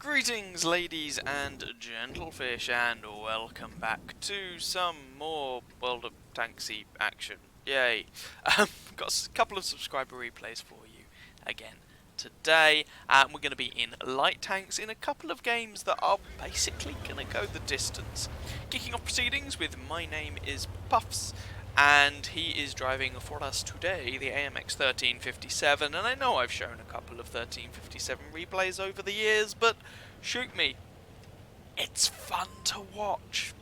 Greetings, ladies and gentlefish, and welcome back to some more World of Tanksy action. Yay! Got a couple of subscriber replays for you again today. We're going to be in light tanks in a couple of games that are basically going to go the distance. Kicking off proceedings with My Name is Puffs, and he is driving for us today the AMX 1357, and I know I've shown a couple of 1357 replays over the years, but shoot me, it's fun to watch.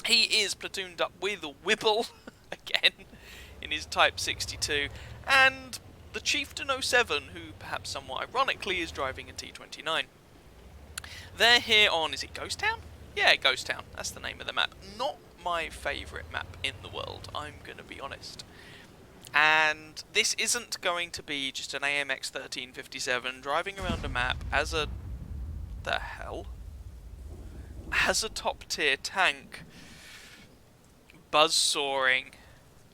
He is platooned up with Whipple, again, in his Type 62, and the Chieftain 07, who perhaps somewhat ironically is driving a T29. They're here on, is it Ghost Town? Yeah, Ghost Town, that's the name of the map. Not my favourite map in the world, I'm going to be honest. And this isn't going to be just an AMX 1357 driving around a map as a... the hell? As a top tier tank, buzzsawing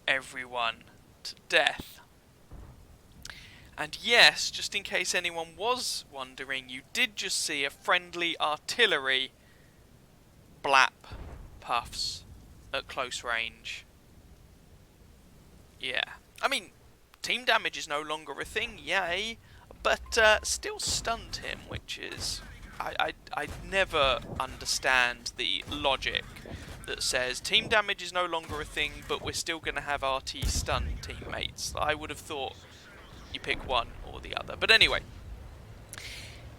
everyone to death. And yes, just in case anyone was wondering, you did just see a friendly artillery blap Puffs at close range. Yeah. I mean, team damage is no longer a thing, yay, but still stunned him, which is... I never understand the logic that says team damage is no longer a thing, but we're still going to have RT stun teammates. I would have thought you pick one or the other. But anyway,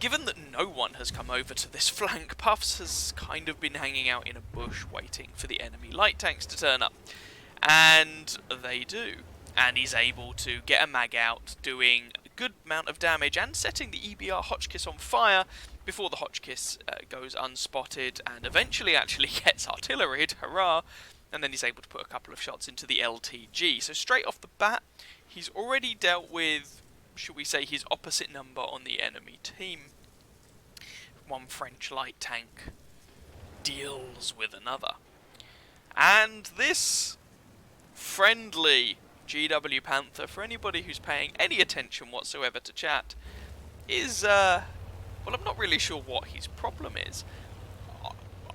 given that no one has come over to this flank, Puffs has kind of been hanging out in a bush waiting for the enemy light tanks to turn up. And they do. And he's able to get a mag out, doing a good amount of damage and setting the EBR Hotchkiss on fire before the Hotchkiss goes unspotted and eventually actually gets artilleried, hurrah, and then he's able to put a couple of shots into the LTG. So straight off the bat, he's already dealt with, should we say, his opposite number on the enemy team. One French light tank deals with another. And this friendly GW Panther, for anybody who's paying any attention whatsoever to chat, is, well, I'm not really sure what his problem is.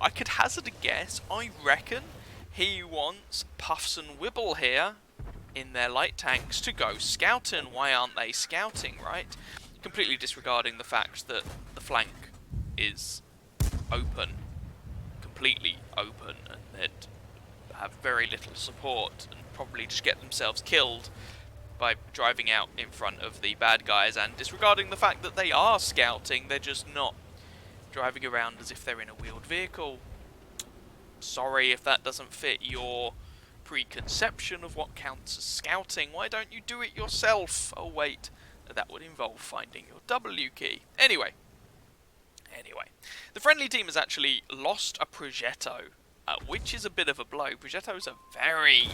I could hazard a guess. I reckon he wants Puffs and Wibble here in their light tanks to go scouting. Why aren't they scouting, right? Completely disregarding the fact that the flank is open, completely open, and they'd have very little support and probably just get themselves killed by driving out in front of the bad guys, and disregarding the fact that they are scouting, they're just not driving around as if they're in a wheeled vehicle. Sorry if that doesn't fit your preconception of what counts as scouting. Why don't you do it yourself? Oh wait, that would involve finding your W key. Anyway, the friendly team has actually lost a Progetto, which is a bit of a blow. Progetto's a very,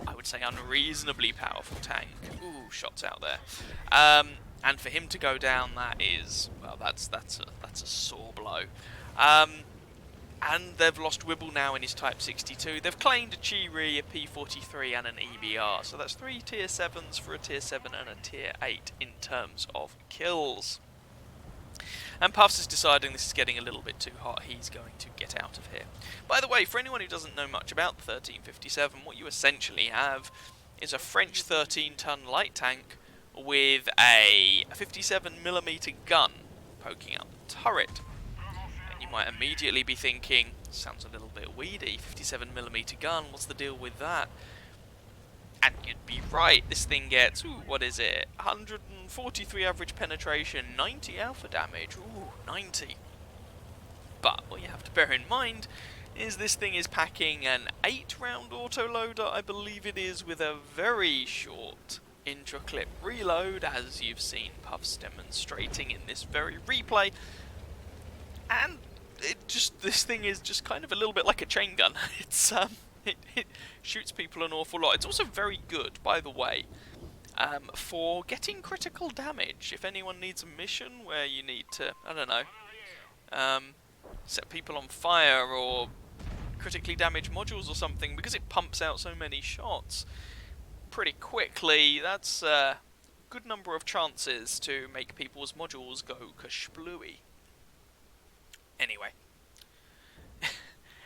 I would say, unreasonably powerful tank. Ooh, shots out there. And for him to go down, that is, well, that's a sore blow. And they've lost Wibble now in his Type 62. They've claimed a Chi-Ri, a P43 and an EBR. So that's 3 tier 7s for a tier 7 and a tier 8 in terms of kills. And Puffs is deciding this is getting a little bit too hot. He's going to get out of here. By the way, for anyone who doesn't know much about the 1357, what you essentially have is a French 13-ton light tank with a 57mm gun poking out the turret. And you might immediately be thinking, sounds a little bit weedy, 57mm gun, what's the deal with that? And you'd be right, this thing gets, ooh, what is it, 143 average penetration, 90 alpha damage, ooh, 90. But what you have to bear in mind is this thing is packing an 8-round autoloader, I believe it is, with a very short intra-clip reload, as you've seen Puffs demonstrating in this very replay. And this thing is just kind of a little bit like a chain gun. It's, it shoots people an awful lot. It's also very good, by the way, for getting critical damage. If anyone needs a mission where you need to, I don't know, set people on fire or critically damage modules or something, because it pumps out so many shots pretty quickly, that's good number of chances to make people's modules go kashblooey. Anyway,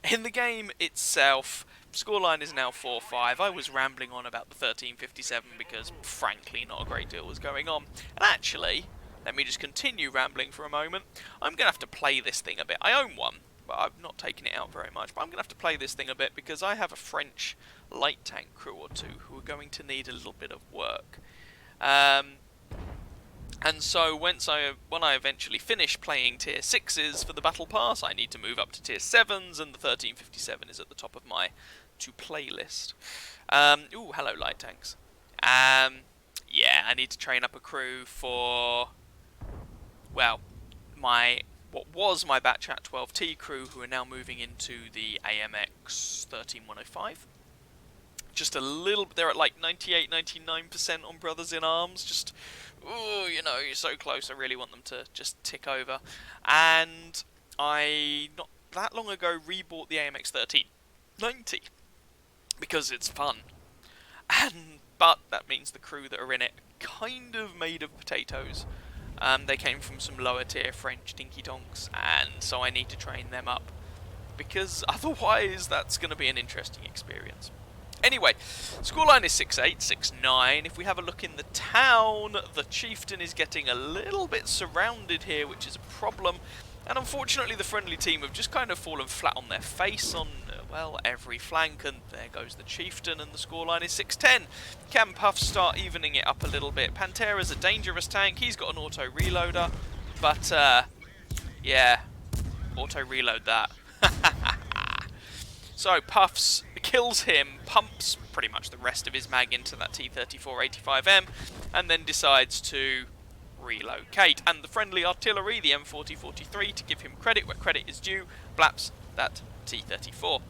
in the game itself, scoreline is now 4-5. I was rambling on about the 1357 because, frankly, not a great deal was going on. And actually, let me just continue rambling for a moment. I'm going to have to play this thing a bit. I own one, but I've not taken it out very much. But I'm going to have to play this thing a bit because I have a French light tank crew or two who are going to need a little bit of work. And so when I eventually finish playing tier 6s for the battle pass, I need to move up to tier 7s, and the 1357 is at the top of my to-play list. Ooh, hello light tanks. Yeah, I need to train up a crew for, well, what was my Batchat 12T crew, who are now moving into the AMX 13105. Just a little, they're at like 98, 99% on Brothers in Arms, just, ooh, you know, you're so close, I really want them to just tick over. And I, not that long ago, rebought the AMX 1390, because it's fun. But that means the crew that are in it are kind of made of potatoes. They came from some lower tier French dinky donks, and so I need to train them up, because otherwise that's going to be an interesting experience. Anyway, scoreline is 6-8, 6-9. If we have a look in the town, the Chieftain is getting a little bit surrounded here, which is a problem. And unfortunately, the friendly team have just kind of fallen flat on their face on, well, every flank. And there goes the Chieftain, and the scoreline is 6-10. Can Puffs start evening it up a little bit? Pantera's a dangerous tank. He's got an auto-reloader. But, yeah, auto-reload that. So Puffs kills him, pumps pretty much the rest of his mag into that T-34-85M, and then decides to relocate. And the friendly artillery, the M40-43, to give him credit where credit is due, blaps that T-34.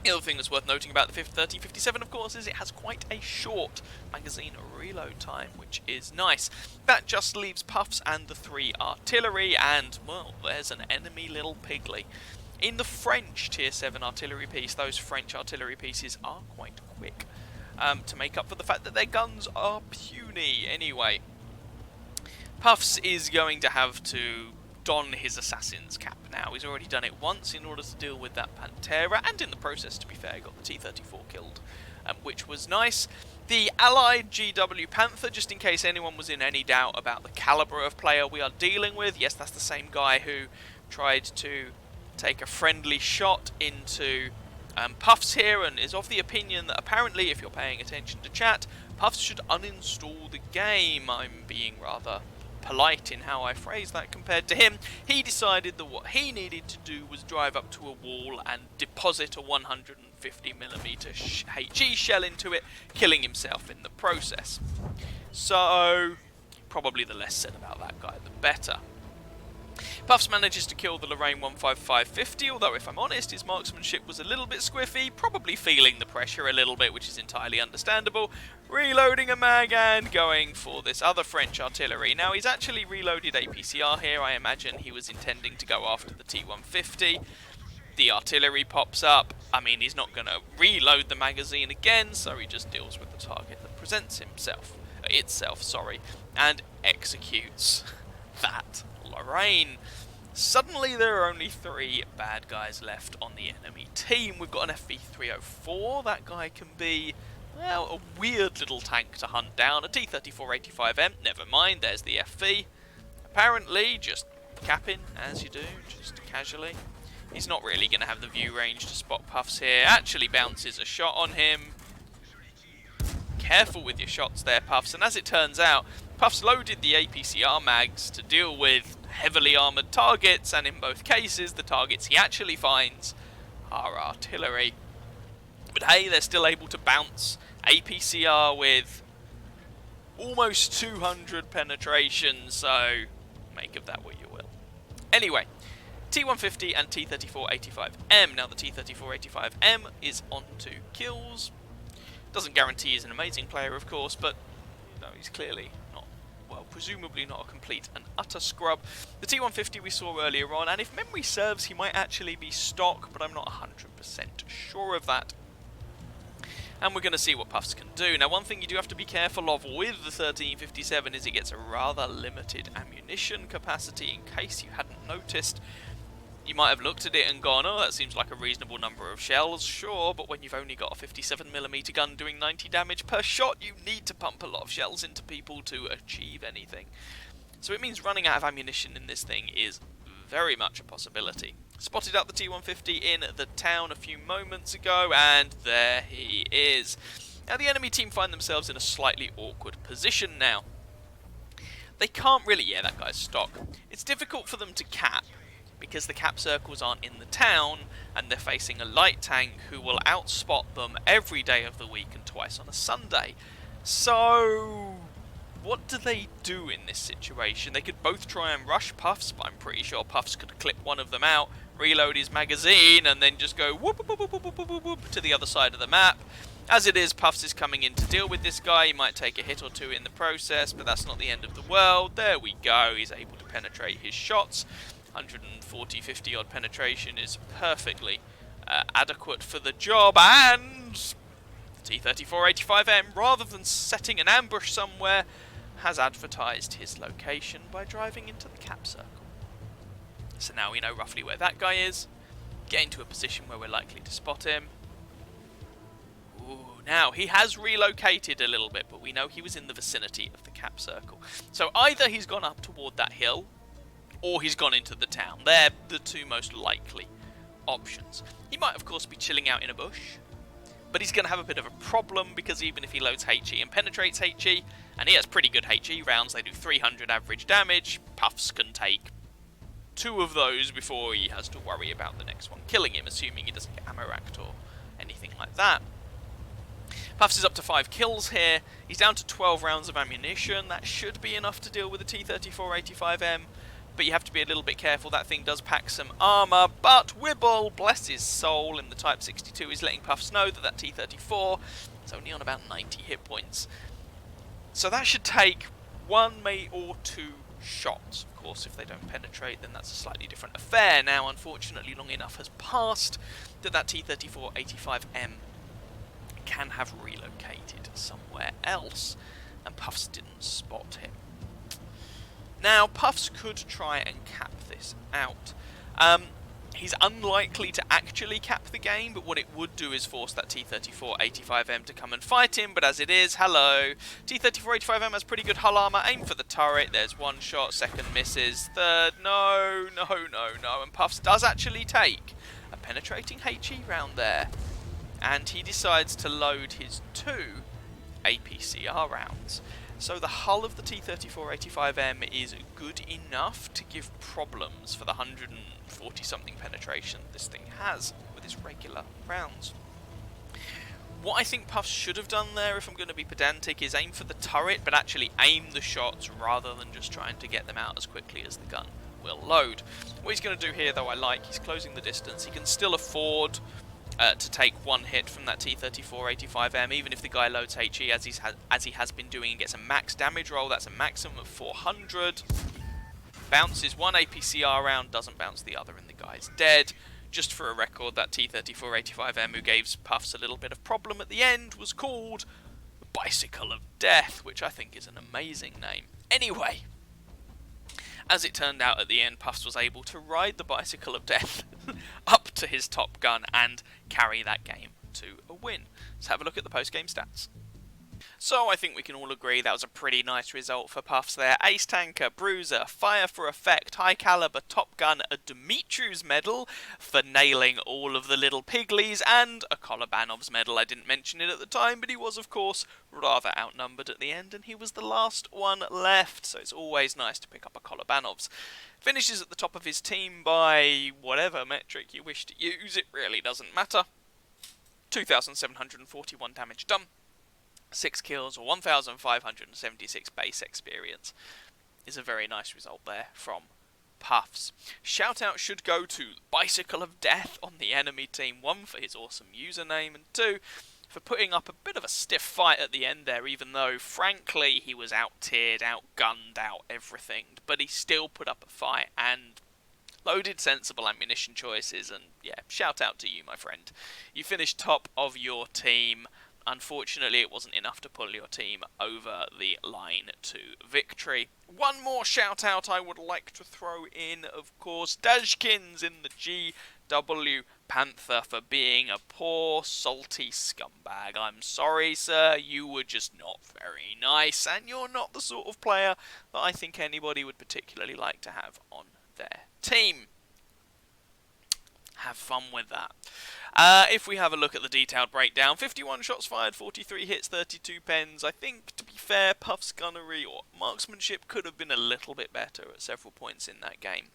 The other thing that's worth noting about the 1357, of course, is it has quite a short magazine reload time, which is nice. That just leaves Puffs and the 3 artillery, and, well, there's an enemy little pigly. In the French tier 7 artillery piece, those French artillery pieces are quite quick, to make up for the fact that their guns are puny. Anyway, Puffs is going to have to don his assassin's cap now. He's already done it once in order to deal with that Pantera, and in the process, to be fair, got the T-34 killed, which was nice. The allied GW Panther, just in case anyone was in any doubt about the caliber of player we are dealing with, yes, that's the same guy who tried to take a friendly shot into Puffs here, and is of the opinion that apparently, if you're paying attention to chat, Puffs should uninstall the game. I'm being rather polite in how I phrase that compared to him. He decided that what he needed to do was drive up to a wall and deposit a 150mm HE shell into it, killing himself in the process. So, probably the less said about that guy, the better. Puffs manages to kill the Lorraine 15550, although if I'm honest, his marksmanship was a little bit squiffy, probably feeling the pressure a little bit, which is entirely understandable. Reloading a mag and going for this other French artillery. Now, he's actually reloaded APCR here. I imagine he was intending to go after the T150. The artillery pops up. I mean, he's not going to reload the magazine again, so he just deals with the target that presents itself, and executes that Lorraine. Suddenly there are only 3 bad guys left on the enemy team. We've got an FV304. That guy can be, well, a weird little tank to hunt down. A T-34-85M, never mind, there's the FV. Apparently, just capping, as you do, just casually. He's not really going to have the view range to spot Puffs here. Actually bounces a shot on him. Careful with your shots there, Puffs. And as it turns out, Puffs loaded the APCR mags to deal with heavily armoured targets, and in both cases, the targets he actually finds are artillery. But hey, they're still able to bounce APCR with almost 200 penetration, so make of that what you will. Anyway, T150 and T-34-85M. Now the T-34-85M is on to kills. Doesn't guarantee he's an amazing player, of course, but no, he's clearly not, well, presumably not a complete and utter scrub. The T150 we saw earlier on, and if memory serves, he might actually be stock, but I'm not 100% sure of that. And we're going to see what Puffs can do. Now, one thing you do have to be careful of with the 1357 is it gets a rather limited ammunition capacity, in case you hadn't noticed. You might have looked at it and gone, oh, that seems like a reasonable number of shells, sure, but when you've only got a 57mm gun doing 90 damage per shot, you need to pump a lot of shells into people to achieve anything. So it means running out of ammunition in this thing is very much a possibility. Spotted up the T-150 in the town a few moments ago, and there he is. Now the enemy team find themselves in a slightly awkward position now. They can't really... yeah, that guy's stock. It's difficult for them to cap, because the cap circles aren't in the town, and they're facing a light tank who will outspot them every day of the week and twice on a Sunday. So... what do they do in this situation? They could both try and rush Puffs, but I'm pretty sure Puffs could clip one of them out, reload his magazine, and then just go whoop, whoop, whoop, whoop, whoop, whoop, whoop, to the other side of the map. As it is, Puffs is coming in to deal with this guy. He might take a hit or two in the process, but that's not the end of the world. There we go. He's able to penetrate his shots. 140, 50 odd penetration is perfectly adequate for the job, and the T-34-85M, rather than setting an ambush somewhere, has advertised his location by driving into the cap circle. So now we know roughly where that guy is, get into a position where we're likely to spot him. Ooh, now he has relocated a little bit, but we know he was in the vicinity of the cap circle. So either he's gone up toward that hill, or he's gone into the town. They're the two most likely options. He might of course be chilling out in a bush, but he's going to have a bit of a problem, because even if he loads HE and penetrates HE, and he has pretty good HE rounds, they do 300 average damage, Puffs can take 2 of those before he has to worry about the next one killing him, assuming he doesn't get ammo racked or anything like that. Puffs is up to 5 kills here, he's down to 12 rounds of ammunition. That should be enough to deal with the T-34-85M, but you have to be a little bit careful. That thing does pack some armour, but Wibble, bless his soul, in the Type 62 is letting Puffs know that that T-34 is only on about 90 hit points. So that should take 1 or 2 shots. Of course, if they don't penetrate, then that's a slightly different affair. Now, unfortunately, long enough has passed that that T-34-85M can have relocated somewhere else, and Puffs didn't spot him. Now, Puffs could try and cap this out. He's unlikely to actually cap the game, but what it would do is force that T-34-85M to come and fight him, but as it is, hello. T-34-85M has pretty good hull armour, aim for the turret, there's 1 shot, second misses, third, no, and Puffs does actually take a penetrating HE round there, and he decides to load his 2 APCR rounds. So the hull of the T-34-85M is good enough to give problems for the 140-something penetration this thing has with its regular rounds. What I think Puffs should have done there, if I'm going to be pedantic, is aim for the turret, but actually aim the shots rather than just trying to get them out as quickly as the gun will load. What he's going to do here, though, I like, he's closing the distance. He can still afford to take 1 hit from that T-34-85M, even if the guy loads HE as he has been doing and gets a max damage roll. That's a maximum of 400. Bounces 1 APCR round, doesn't bounce the other, and the guy's dead. Just for a record, that T-34-85M who gave Puffs a little bit of problem at the end was called Bicycle of Death, which I think is an amazing name. Anyway, as it turned out at the end, Puffs was able to ride the Bicycle of Death up to his top gun and carry that game to a win. Let's have a look at the post-game stats. So I think we can all agree that was a pretty nice result for Puffs there. Ace Tanker, Bruiser, Fire for Effect, High Caliber, Top Gun, a Dimitri's medal for nailing all of the little piglies, and a Kolobanov's medal. I didn't mention it at the time, but he was of course rather outnumbered at the end, and he was the last one left, so it's always nice to pick up a Kolobanov's. Finishes at the top of his team by whatever metric you wish to use, it really doesn't matter. 2,741 damage done. 6 kills, or 1,576 base experience, is a very nice result there from Puffs. Shout out should go to Bicycle of Death on the enemy team, 1 for his awesome username, and 2 for putting up a bit of a stiff fight at the end there, even though frankly he was out-tiered, out-gunned, out everything, but he still put up a fight and loaded sensible ammunition choices, and yeah, shout out to you, my friend. You finished top of your team. unfortunately it wasn't enough to pull your team over the line to victory. One more shout out I would like to throw in, of course, Dashkins in the GW Panther for being a poor, salty scumbag. I'm sorry, sir, you were just not very nice, and you're not the sort of player that I think anybody would particularly like to have on their team. Have fun with that. If we have a look at the detailed breakdown, 51 shots fired, 43 hits, 32 pens. I think, to be fair, Puff's gunnery or marksmanship could have been a little bit better at several points in that game.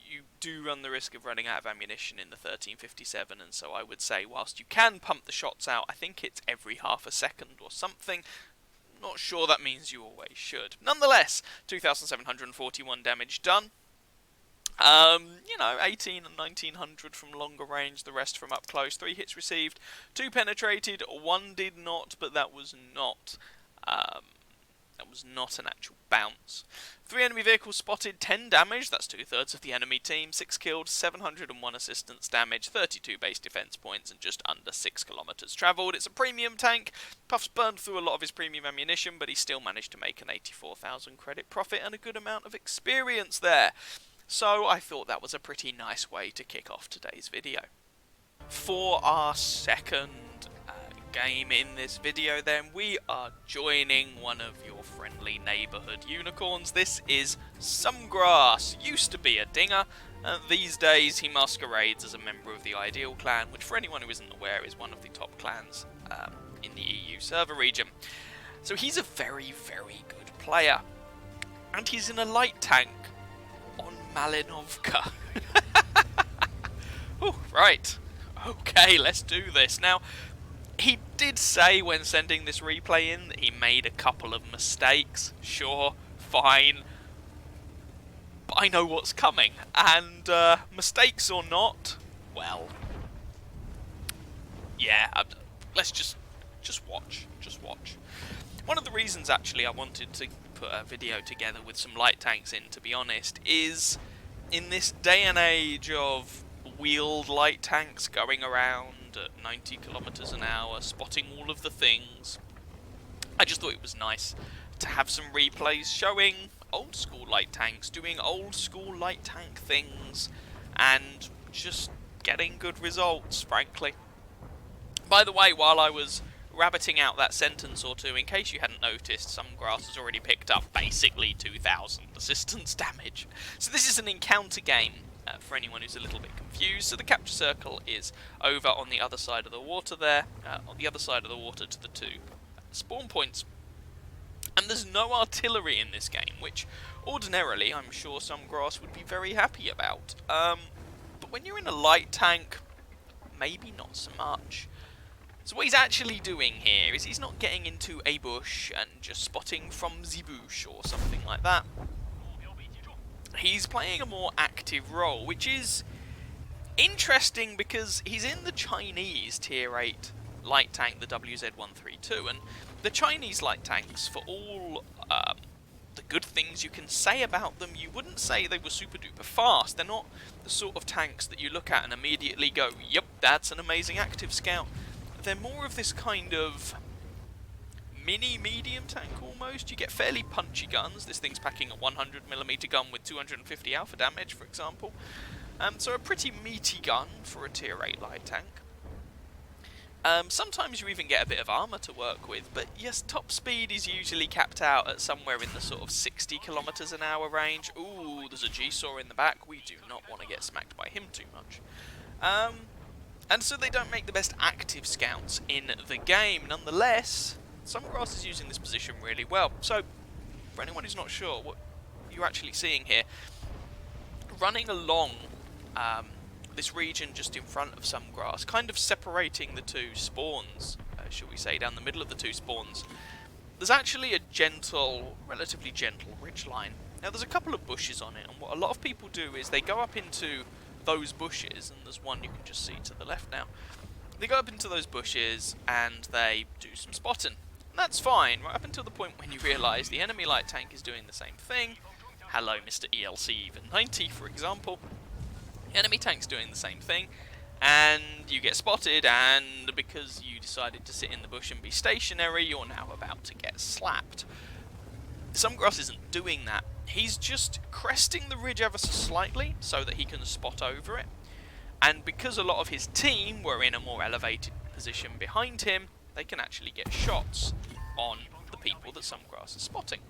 You do run the risk of running out of ammunition in the 1357, and so I would say whilst you can pump the shots out, I think it's every half a second or something. Not sure that means you always should. Nonetheless, 2,741 damage done. 18 and 1900 from longer range, the rest from up close. 3 hits received, 2 penetrated, 1 did not, but that was not an actual bounce. 3 enemy vehicles spotted, 10 damage, that's 2/3 of the enemy team, 6 killed, 701 assistance damage, 32 base defense points, and just under 6 kilometers travelled. It's a premium tank. Puff's burned through a lot of his premium ammunition, but he still managed to make an 84,000 credit profit and a good amount of experience there. So I thought that was a pretty nice way to kick off today's video. For our second game in this video then, we are joining one of your friendly neighbourhood unicorns. This is Somegrass. Used to be a dinger, these days he masquerades as a member of the Ideal clan, which for anyone who isn't aware is one of the top clans in the EU server region. So he's a very, very good player, and he's in a light tank on Malinovka. Oh, right. Okay, let's do this. Now, he did say when sending this replay in that he made a couple of mistakes. Sure, fine. But I know what's coming. And, mistakes or not, well, yeah, let's just watch. Just watch. One of the reasons, actually, I wanted to put a video together with some light tanks in, to be honest, is in this day and age of wheeled light tanks going around at 90 kilometers an hour, spotting all of the things, I just thought it was nice to have some replays showing old school light tanks doing old school light tank things and just getting good results, frankly. By the way, while I was rabbiting out that sentence or two, in case you hadn't noticed, Somegrass has already picked up basically 2,000 assistance damage. So this is an encounter game, for anyone who's a little bit confused. So the capture circle is over on the other side of the water there, on the other side of the water to the 2 spawn points. And there's no artillery in this game, which ordinarily I'm sure Somegrass would be very happy about. But when you're in a light tank, maybe not so much. So what he's actually doing here is he's not getting into a bush and just spotting from the bush or something like that. He's playing a more active role, which is interesting because he's in the Chinese Tier 8 light tank, the WZ-132, and the Chinese light tanks, for all the good things you can say about them, you wouldn't say they were super duper fast. They're not the sort of tanks that you look at and immediately go, yep, that's an amazing active scout. They're more of this kind of mini-medium tank almost. You get fairly punchy guns. This thing's packing a 100mm gun with 250 alpha damage, for example. So a pretty meaty gun for a Tier 8 light tank. Sometimes you even get a bit of armour to work with, but yes, top speed is usually capped out at somewhere in the sort of 60 kilometers an hour range. Ooh, there's a G-Saw in the back. We do not want to get smacked by him too much. And so they don't make the best active scouts in the game. Nonetheless, Somegrass is using this position really well. So, for anyone who's not sure what you're actually seeing here, running along this region just in front of Somegrass, kind of separating the 2 spawns, shall we say, down the middle of the 2 spawns, there's actually a gentle, relatively gentle ridgeline. Now there's a couple of bushes on it, and what a lot of people do is they go up into those bushes, and there's one you can just see to the left now. They go up into those bushes and they do some spotting. And that's fine, right up until the point when you realise the enemy light tank is doing the same thing. Hello, Mr. ELC even 90, for example. The enemy tank's doing the same thing, and you get spotted, and because you decided to sit in the bush and be stationary, you're now about to get slapped. Sumgrass isn't doing that. He's just cresting the ridge ever so slightly so that he can spot over it. And because a lot of his team were in a more elevated position behind him, they can actually get shots on the people that Sumgrass is spotting.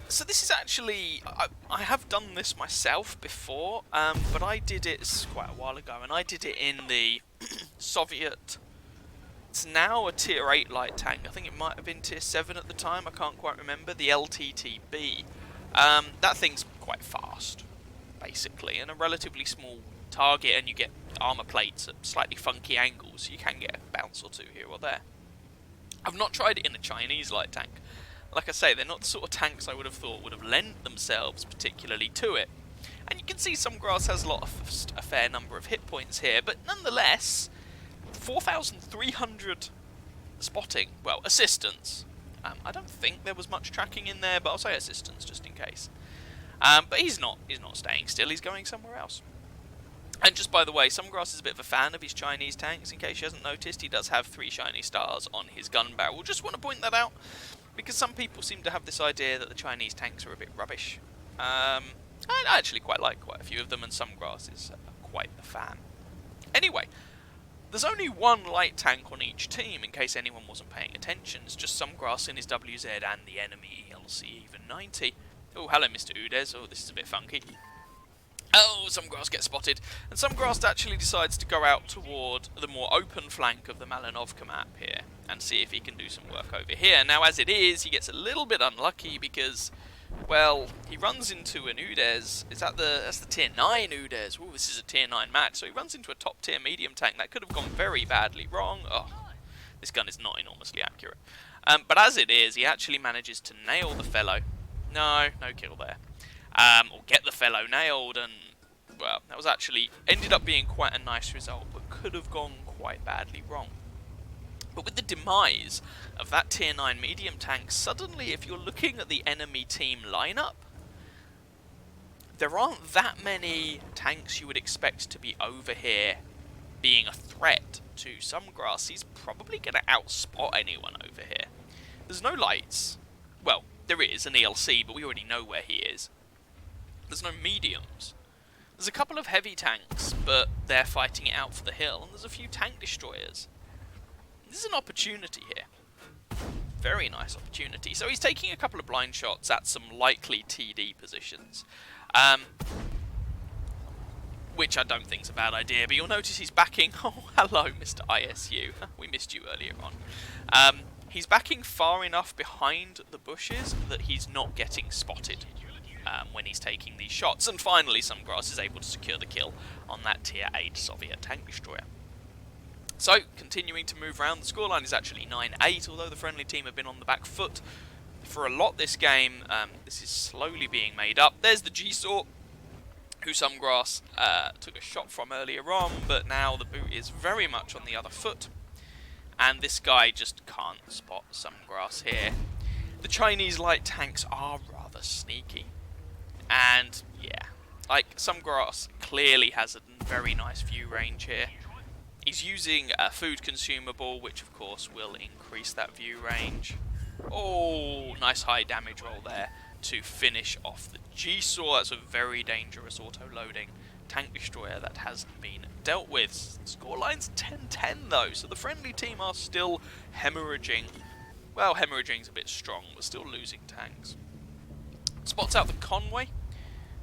So this is actually, I have done this myself before, but I did it quite a while ago, and I did it in the Soviet. It's now a tier 8 light tank. I think it might have been tier 7 at the time, I can't quite remember. The LTTB. That thing's quite fast, basically, and a relatively small target, and you get armor plates at slightly funky angles, so you can get a bounce or two here or there. I've not tried it in a Chinese light tank. Like I say, they're not the sort of tanks I would have thought would have lent themselves particularly to it. And you can see Sumgrass has a fair number of hit points here, but nonetheless, 4,300 spotting, well, assistance. I don't think there was much tracking in there, but I'll say assistance just in case. But he's not staying still, he's going somewhere else. And just by the way, Sumgrass is a bit of a fan of his Chinese tanks. In case you hasn't noticed, he does have 3 shiny stars on his gun barrel. Just want to point that out, because some people seem to have this idea that the Chinese tanks are a bit rubbish. I actually quite like quite a few of them, and Sumgrass is quite a fan. Anyway, there's only one light tank on each team, in case anyone wasn't paying attention. It's just Sumgrass in his WZ and the enemy ELC even 90. Oh, hello Mr. Udez. Oh, this is a bit funky. Oh, Sumgrass gets spotted, and Sumgrass actually decides to go out toward the more open flank of the Malinovka map here, and see if he can do some work over here. Now, as it is, he gets a little bit unlucky because, well, he runs into an Udez. That's the tier 9 Udez. Ooh, this is a tier 9 match, so he runs into a top tier medium tank. That could have gone very badly wrong. Oh, this gun is not enormously accurate. But as it is, he actually manages to nail the fellow. No kill there. Or get the fellow nailed, and, well, that was actually, ended up being quite a nice result, but could have gone quite badly wrong. But with the demise of that tier 9 medium tank, suddenly if you're looking at the enemy team lineup, there aren't that many tanks you would expect to be over here being a threat to Sumgrass. He's probably going to outspot anyone over here. There's no lights. Well, there is an ELC, but we already know where he is. There's no mediums. There's a couple of heavy tanks, but they're fighting it out for the hill, and there's a few tank destroyers. This is an opportunity here. Very nice opportunity. So he's taking a couple of blind shots at some likely TD positions, which I don't think is a bad idea, but you'll notice he's backing... Oh, hello, Mr. ISU. We missed you earlier on. He's backing far enough behind the bushes that he's not getting spotted when he's taking these shots. And finally, Sumgrass is able to secure the kill on that tier 8 Soviet tank destroyer. So, continuing to move around, the scoreline is actually 9-8, although the friendly team have been on the back foot for a lot this game. This is slowly being made up. There's the G-Saw, who Sumgrass took a shot from earlier on, but now the boot is very much on the other foot. And this guy just can't spot Sumgrass here. The Chinese light tanks are rather sneaky. And, yeah, like, Sumgrass clearly has a very nice view range here. He's using a food consumable, which of course will increase that view range. Oh, nice high damage roll there to finish off the G-Saw. That's a very dangerous auto-loading tank destroyer that has been dealt with. Scoreline's 10-10 though, so the friendly team are still hemorrhaging. Well, hemorrhaging's a bit strong, but still losing tanks. Spots out the Conway.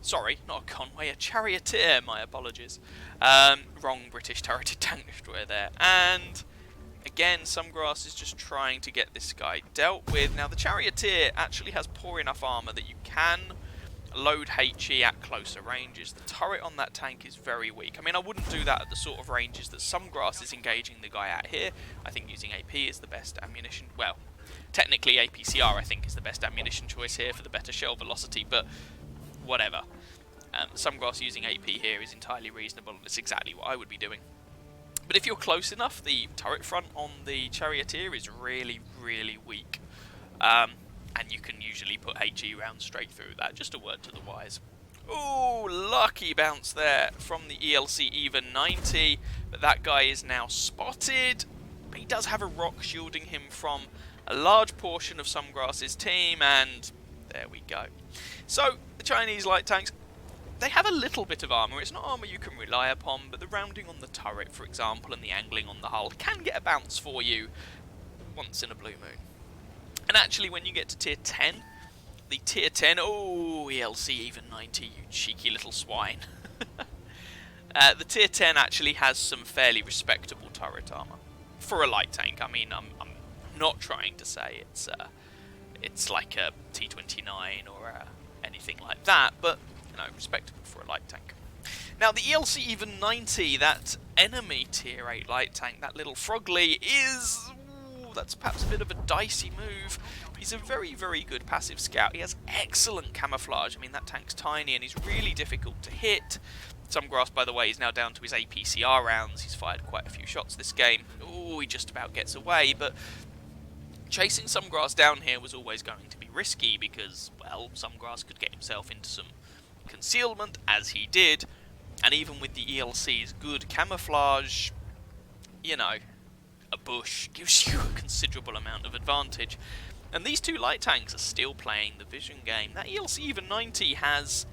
Sorry, not a Conway, a Charioteer, my apologies. Wrong British turreted tank destroyer there. And again, Sumgrass is just trying to get this guy dealt with. Now, the Charioteer actually has poor enough armor that you can load HE at closer ranges. The turret on that tank is very weak. I mean, I wouldn't do that at the sort of ranges that Sumgrass is engaging the guy at here. I think using AP is the best ammunition. Well, technically APCR I think is the best ammunition choice here for the better shell velocity, but whatever. Sumgrass using AP here is entirely reasonable, and it's exactly what I would be doing. But if you're close enough, the turret front on the Charioteer is really, really weak. And you can usually put HE rounds straight through that. Just a word to the wise. Ooh, lucky bounce there from the ELC even 90, but that guy is now spotted. But he does have a rock shielding him from a large portion of Sumgrass's team, and there we go. So, the Chinese light tanks, they have a little bit of armour. It's not armour you can rely upon, but the rounding on the turret, for example, and the angling on the hull can get a bounce for you once in a blue moon. And actually, when you get to tier 10, the tier 10, oh, ELC even 90, you cheeky little swine. The tier 10 actually has some fairly respectable turret armour for a light tank. I mean, I'm not trying to say it's like a T29 or anything like that, but you know, respectable for a light tank. Now, the ELC even 90, that enemy tier 8 light tank, that little Frogly, is... that's perhaps a bit of a dicey move. He's a very, very good passive scout. He has excellent camouflage. I mean, that tank's tiny and he's really difficult to hit. Sumgrass, by the way, is now down to his APCR rounds. He's fired quite a few shots this game. Oh, he just about gets away, but chasing Sumgrass down here was always going to be risky because, well, Sumgrass could get himself into some concealment, as he did, and even with the ELC's good camouflage, you know, a bush gives you a considerable amount of advantage. And these two light tanks are still playing the vision game. That ELC even 90 has,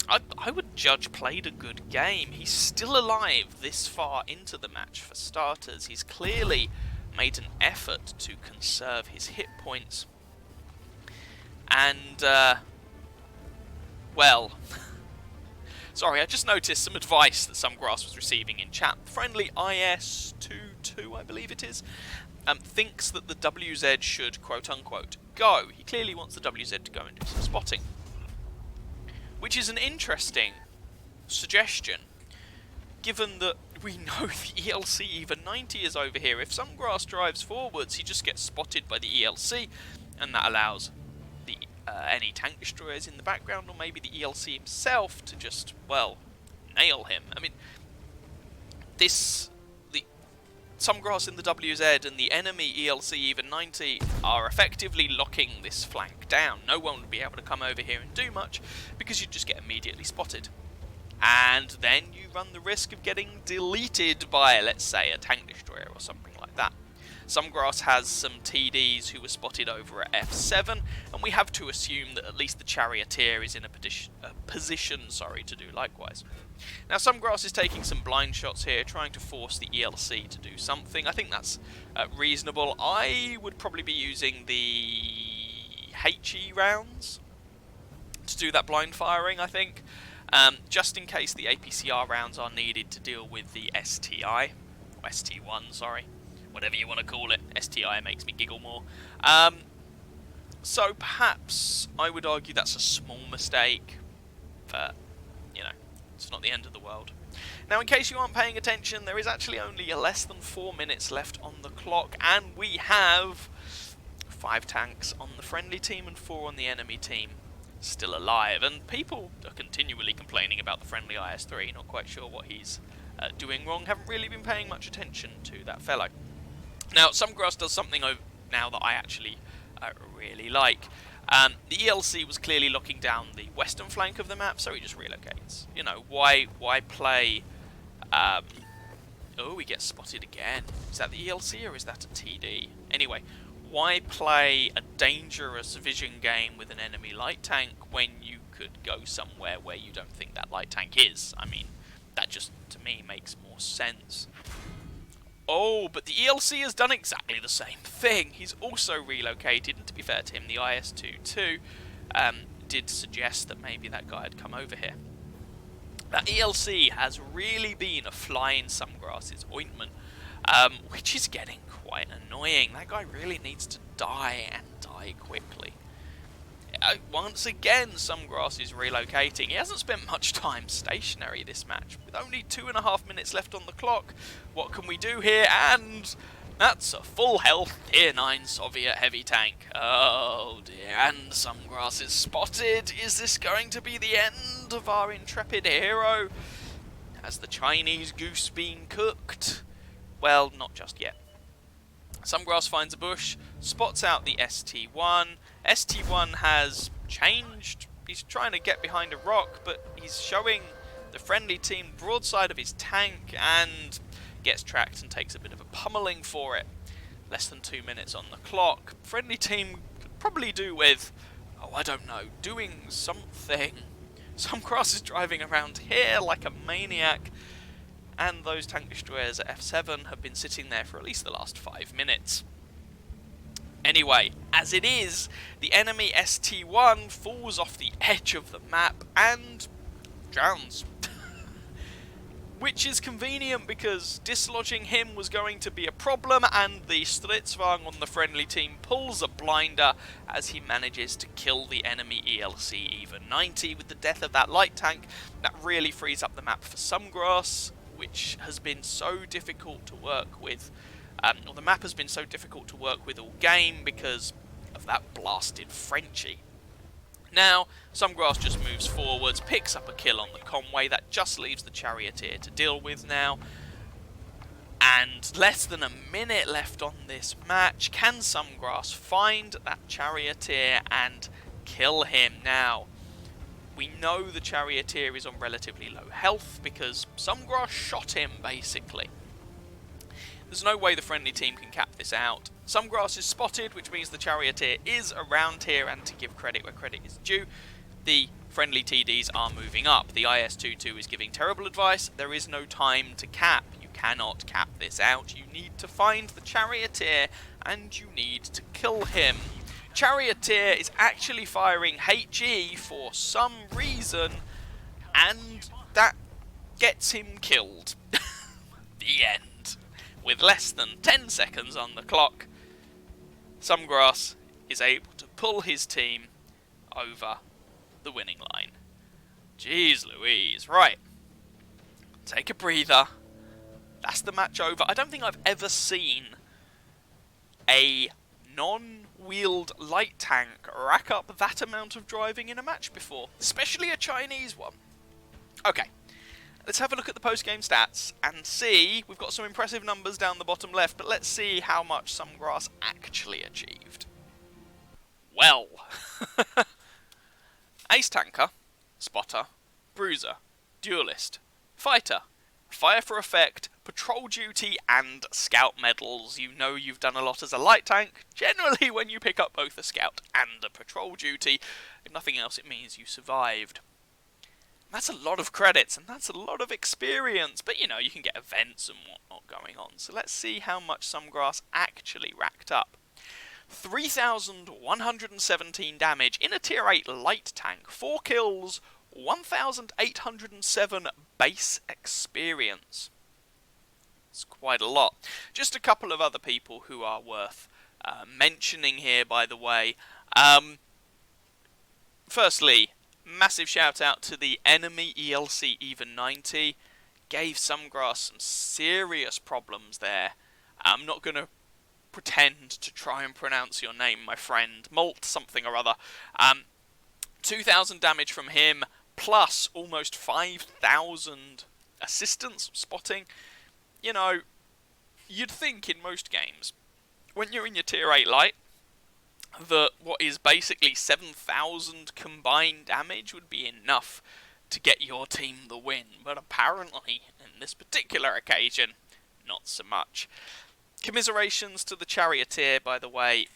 I would judge, played a good game. He's still alive this far into the match for starters. He's clearly made an effort to conserve his hit points. And, well... Sorry, I just noticed some advice that Sumgrass was receiving in chat. Friendly IS22, I believe it is, thinks that the WZ should, quote-unquote, go. He clearly wants the WZ to go and do some spotting. Which is an interesting suggestion, given that we know the ELC even 90 is over here. If Sumgrass drives forwards, he just gets spotted by the ELC, and that allows the any tank destroyers in the background, or maybe the ELC himself, to just, well, nail him. I mean, the Sumgrass in the WZ and the enemy ELC even 90 are effectively locking this flank down. No one would be able to come over here and do much, because you'd just get immediately spotted. And then you run the risk of getting deleted by, let's say, a tank destroyer or something like that. Sumgrass has some TDs who were spotted over at F7, and we have to assume that at least the Charioteer is in a position to do likewise. Now, Sumgrass is taking some blind shots here, trying to force the ELC to do something. I think that's reasonable. I would probably be using the HE rounds to do that blind firing, I think, just in case the APCR rounds are needed to deal with the STI, or ST1, sorry. Whatever you want to call it. STI makes me giggle more. So perhaps I would argue that's a small mistake, but, you know, it's not the end of the world. Now, in case you aren't paying attention, there is actually only less than 4 minutes left on the clock, and we have 5 tanks on the friendly team and 4 on the enemy team still alive. And people are continually complaining about the friendly IS-3, not quite sure what he's doing wrong, haven't really been paying much attention to that fellow. Now, Sumgrass does something now that I actually really like. The ELC was clearly locking down the western flank of the map, so he just relocates. You know, why play... oh, he gets spotted again. Is that the ELC or is that a TD? Anyway, why play a dangerous vision game with an enemy light tank when you could go somewhere where you don't think that light tank is? I mean, that just, to me, makes more sense. Oh, but the ELC has done exactly the same thing. He's also relocated, and to be fair to him, the IS-22 did suggest that maybe that guy had come over here. That ELC has really been a fly in Sumgrass's ointment, which is getting quite annoying. That guy really needs to die, and die quickly. Once again, Sumgrass is relocating. He hasn't spent much time stationary this match. With only 2.5 minutes left on the clock, what can we do here? And that's a full health tier 9 Soviet heavy tank. Oh dear, and Sumgrass is spotted. Is this going to be the end of our intrepid hero? Has the Chinese goose been cooked? Well, not just yet. Sumgrass finds a bush, spots out the ST1. ST1 has changed He's trying to get behind a rock, but he's showing the friendly team broadside of his tank and gets tracked and takes a bit of a pummeling for it. Less than 2 minutes on the clock. Friendly team could probably do with, oh, I don't know, doing something. Samgras is driving around here like a maniac, and those tank destroyers at F7 have been sitting there for at least the last 5 minutes. Anyway, as it is, the enemy ST-1 falls off the edge of the map and drowns. Which is convenient because dislodging him was going to be a problem, and the Stridsvagn on the friendly team pulls a blinder as he manages to kill the enemy ELC EVA 90 with the death of that light tank. That really frees up the map for Samgras, which has been so difficult to work with. Or the map has been so difficult to work with all game because of that blasted Frenchie. Now, Samgras just moves forwards, picks up a kill on the Conway. That just leaves the Charioteer to deal with now. And less than a minute left on this match. Can Samgras find that Charioteer and kill him? Now, we know the Charioteer is on relatively low health because Samgras shot him, basically. There's no way the friendly team can cap this out. Samgras is spotted, which means the Charioteer is around here, and to give credit where credit is due, the friendly TDs are moving up. The IS-22 is giving terrible advice. There is no time to cap. You cannot cap this out. You need to find the Charioteer, and you need to kill him. Charioteer is actually firing HE for some reason, and that gets him killed. The end. With less than 10 seconds on the clock, Samgras is able to pull his team over the winning line. Jeez Louise. Right. Take a breather. That's the match over. I don't think I've ever seen a non-wheeled light tank rack up that amount of driving in a match before, especially a Chinese one. Okay. Let's have a look at the post-game stats and see. We've got some impressive numbers down the bottom left, but let's see how much Samgras actually achieved. Well, Ace Tanker, Spotter, Bruiser, Duelist, Fighter, Fire for Effect, Patrol Duty and Scout medals. You know you've done a lot as a light tank. Generally when you pick up both a Scout and a Patrol Duty, if nothing else it means you survived. That's a lot of credits, and that's a lot of experience, but you know, you can get events and whatnot going on. So let's see how much Samgras actually racked up. 3,117 damage in a tier 8 light tank, 4 kills, 1,807 base experience. It's quite a lot. Just a couple of other people who are worth mentioning here, by the way. Firstly, massive shout out to the enemy ELC EVA 90. Gave Samgras some serious problems there. I'm not going to pretend to try and pronounce your name, my friend. Molt something or other. 2,000 damage from him, plus almost 5,000 assistance spotting. You know, you'd think in most games, when you're in your tier 8 light, that what is basically 7,000 combined damage would be enough to get your team the win, but apparently, in this particular occasion, not so much. Commiserations to the Charioteer, by the way.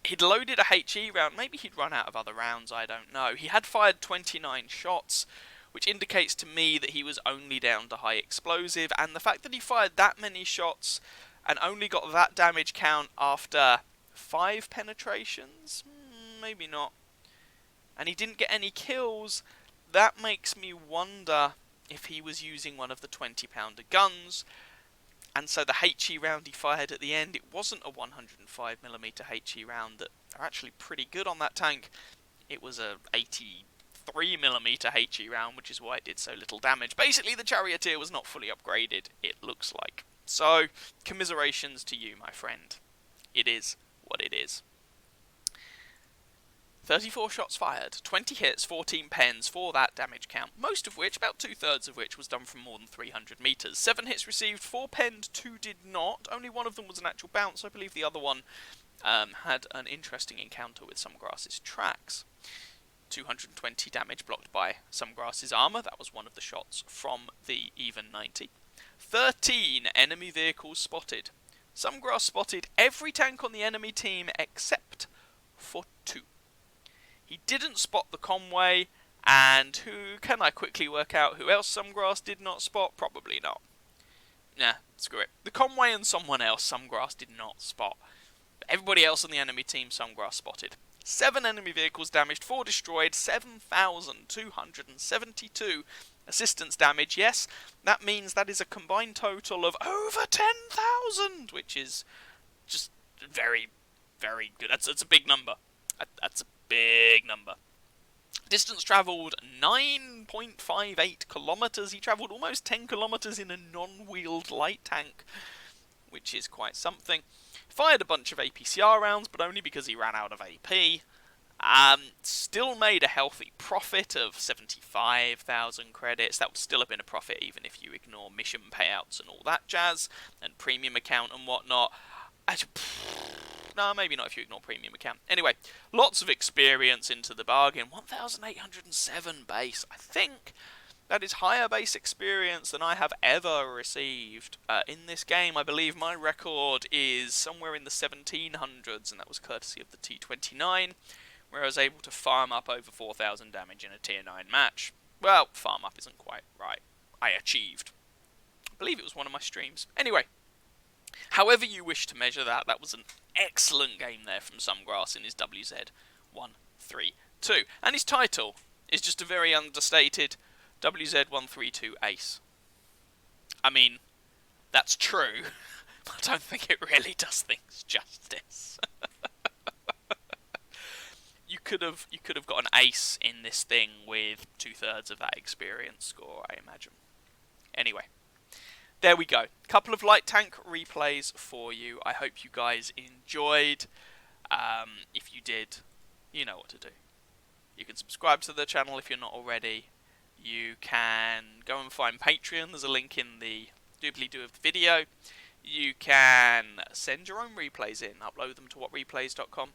He'd loaded a HE round, maybe he'd run out of other rounds, I don't know. He had fired 29 shots, which indicates to me that he was only down to high explosive, and the fact that he fired that many shots and only got that damage count after 5 penetrations? Maybe not. And he didn't get any kills. That makes me wonder if he was using one of the 20-pounder guns. And so the HE round he fired at the end, it wasn't a 105mm HE round that are actually pretty good on that tank. It was a 83mm HE round, which is why it did so little damage. Basically, the Charioteer was not fully upgraded, it looks like. So, commiserations to you, my friend. It is what it is. 34 shots fired, 20 hits, 14 pens for that damage count, most of which, about 2/3 of which, was done from more than 300 metres. 7 hits received, 4 penned, 2 did not. Only one of them was an actual bounce. I believe the other one had an interesting encounter with Samgras's tracks. 220 damage blocked by Sumgrass's armor. That was one of the shots from the even 90. 13 enemy vehicles spotted. Sumgrass spotted every tank on the enemy team except for 2. He didn't spot the Conway, and who can I quickly work out who else Sumgrass did not spot? Probably not. Nah, screw it. The Conway and someone else Sumgrass did not spot. But everybody else on the enemy team Sumgrass spotted. 7 enemy vehicles damaged, 4 destroyed, 7,272 assistance damage. Yes, that means that is a combined total of over 10,000, which is just very, very good. That's a big number. That's a big number. Distance travelled 9.58 kilometres. He travelled almost 10 kilometres in a non-wheeled light tank, which is quite something. Fired a bunch of APCR rounds, but only because he ran out of AP. Still made a healthy profit of 75,000 credits. That would still have been a profit even if you ignore mission payouts and all that jazz, and premium account and whatnot. No, maybe not if you ignore premium account. Anyway, lots of experience into the bargain. 1,807 base. I think that is higher base experience than I have ever received in this game. I believe my record is somewhere in the 1700s, and that was courtesy of the T29, where I was able to farm up over 4,000 damage in a tier 9 match. Well, farm up isn't quite right. I achieved. I believe it was one of my streams. Anyway, however you wish to measure that, that was an excellent game there from Sumgrass in his WZ-132. And his title is just a very understated WZ-132 Ace. I mean, that's true, but I don't think it really does things justice. You could have got an ace in this thing with 2/3 of that experience score, I imagine. Anyway, there we go. Couple of light tank replays for you. I hope you guys enjoyed. If you did, you know what to do. You can subscribe to the channel if you're not already. You can go and find Patreon. There's a link in the doobly-doo of the video. You can send your own replays in. Upload them to whatreplays.com.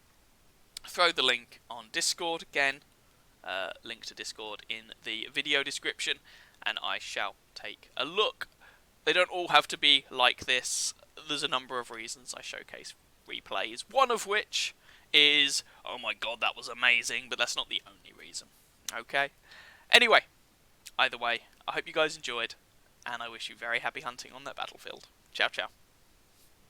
Throw the link on Discord again. Link to Discord in the video description. And I shall take a look. They don't all have to be like this. There's a number of reasons I showcase replays. One of which is, oh my god, that was amazing. But that's not the only reason. Okay? Anyway. Either way, I hope you guys enjoyed, and I wish you very happy hunting on that battlefield. Ciao, ciao.